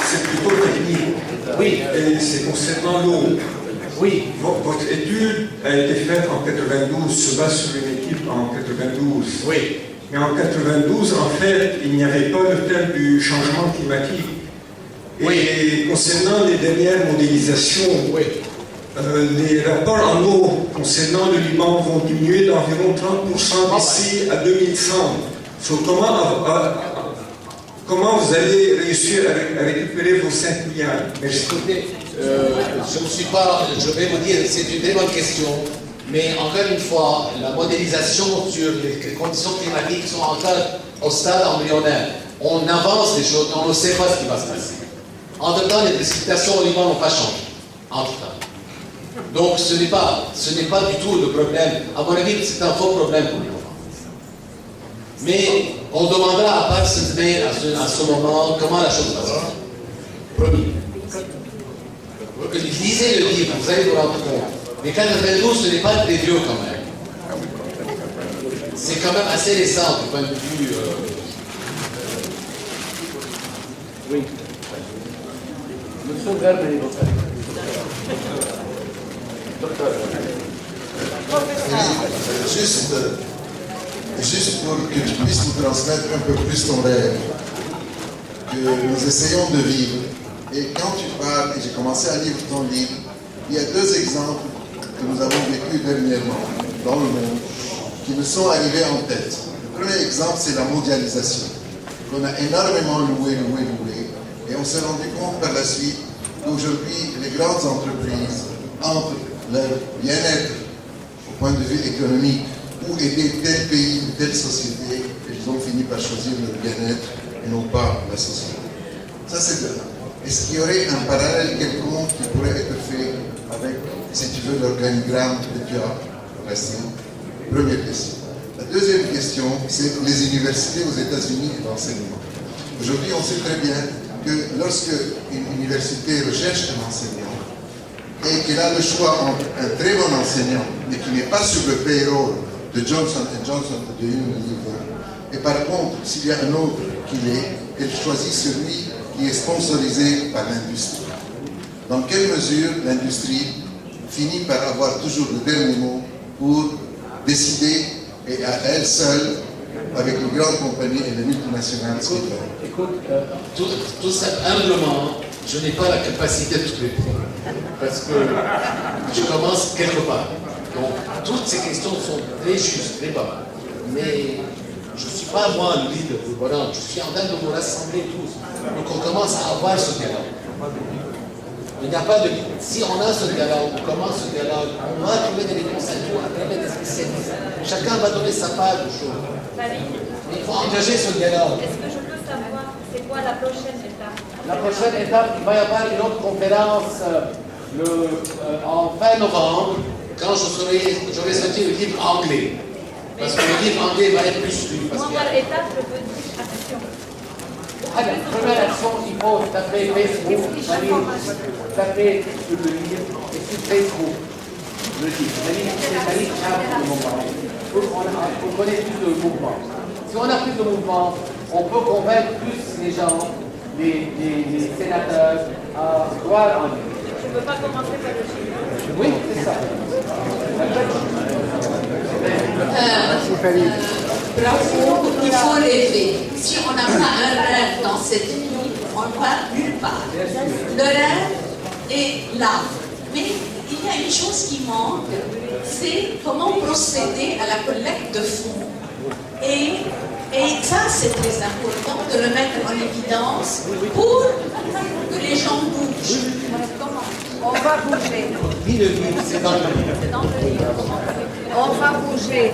C'est plutôt technique. Oui. Et c'est concernant l'eau. Oui. Votre étude a été faite en 92, se base sur une équipe en 92. Oui. Mais en 92, en fait, il n'y avait pas le thème du changement climatique. Et Oui. concernant les dernières modélisations, Oui. les rapports en eau concernant le Liban vont diminuer d'environ 30% d'ici à 2100. Comment vous allez réussir à récupérer vos 5 milliards? Merci. Écoutez, je vais vous dire, c'est une très bonne question, mais encore une fois, la modélisation sur les conditions climatiques sont encore au stade embryonnaire. On avance des choses, on ne sait pas ce qui va se passer. Entre-temps, les précipitations au Liban n'ont pas changé. Entre-temps. Donc, ce n'est pas du tout le problème. À mon avis, c'est un faux problème pour nous. Mais on demandera à Pat Saint-Denis à ce moment comment la chose va se faire. Promis. Lisez le livre, vous allez vous rendre compte. Mais 92, ce n'est pas très vieux quand même. C'est quand même assez récent du point de vue. Oui. Monsieur Vernet, docteur. Juste pour que tu puisses nous transmettre un peu plus ton rêve, que nous essayons de vivre. Et quand tu parles, et j'ai commencé à lire ton livre, il y a 2 exemples que nous avons vécus dernièrement dans le monde qui nous sont arrivés en tête. Le premier exemple, c'est la mondialisation, qu'on a énormément loué, et on s'est rendu compte par la suite qu'aujourd'hui, les grandes entreprises, entre leur bien-être au point de vue économique, où était tel pays ou telle société, ils ont fini par choisir leur bien-être et non pas la société. Ça, c'est de là. Est-ce qu'il y aurait un parallèle quelconque qui pourrait être fait avec, si tu veux, l'organigramme que tu as placé? Première question. La deuxième question, c'est les universités aux États-Unis et l'enseignement. Aujourd'hui, on sait très bien que lorsque une université recherche un enseignant et qu'elle a le choix entre un très bon enseignant, mais qui n'est pas sur le payroll de Johnson & Johnson ou de Unilever, et par contre, s'il y a un autre qui l'est, elle choisit celui qui est sponsorisé par l'industrie. Dans quelle mesure l'industrie finit par avoir toujours le dernier mot pour décider, et à elle seule, avec les grandes compagnies et les multinationales, ce qu'elle fait? Écoute, tout simplement, je n'ai pas la capacité de tout répondre. Parce que je commence quelque part. Donc, toutes ces questions sont très justes, très bonnes. Mais je ne suis pas, moi, le leader du bonhomme. Je suis en train de vous rassembler tous. Donc, on commence à avoir ce dialogue. Il n'y a pas de... Si on a ce dialogue, on commence ce dialogue, on va trouver des réponses à tout, à travers des spécialistes. Chacun va donner sa part de choses. Mais il faut engager ce dialogue. Est-ce que je peux savoir, c'est quoi la prochaine étape? La prochaine étape, il va y avoir une autre conférence en fin novembre. Quand j'aurai sorti le livre anglais. Parce que le livre anglais va être plus lu. Moi, par étape, je veux dire action. Alors, première action, il faut taper Facebook, taper sur le livre et sur Facebook. Le livre. C'est le mouvement. On connaît plus de mouvement. Si on a plus de mouvement, on peut convaincre plus les gens, les sénateurs, à croire en lui. Je ne veux pas commencer par le chiffre. Oui, c'est ça. Bravo, il faut rêver. Si on n'a pas un rêve dans cette vie, on ne va nulle part. Le rêve est là. Mais il y a une chose qui manque, c'est comment procéder à la collecte de fonds. Et ça, c'est très important de le mettre en évidence pour que les gens bougent. On va bouger. C'est dans le livre. C'est dans le livre. On va bouger.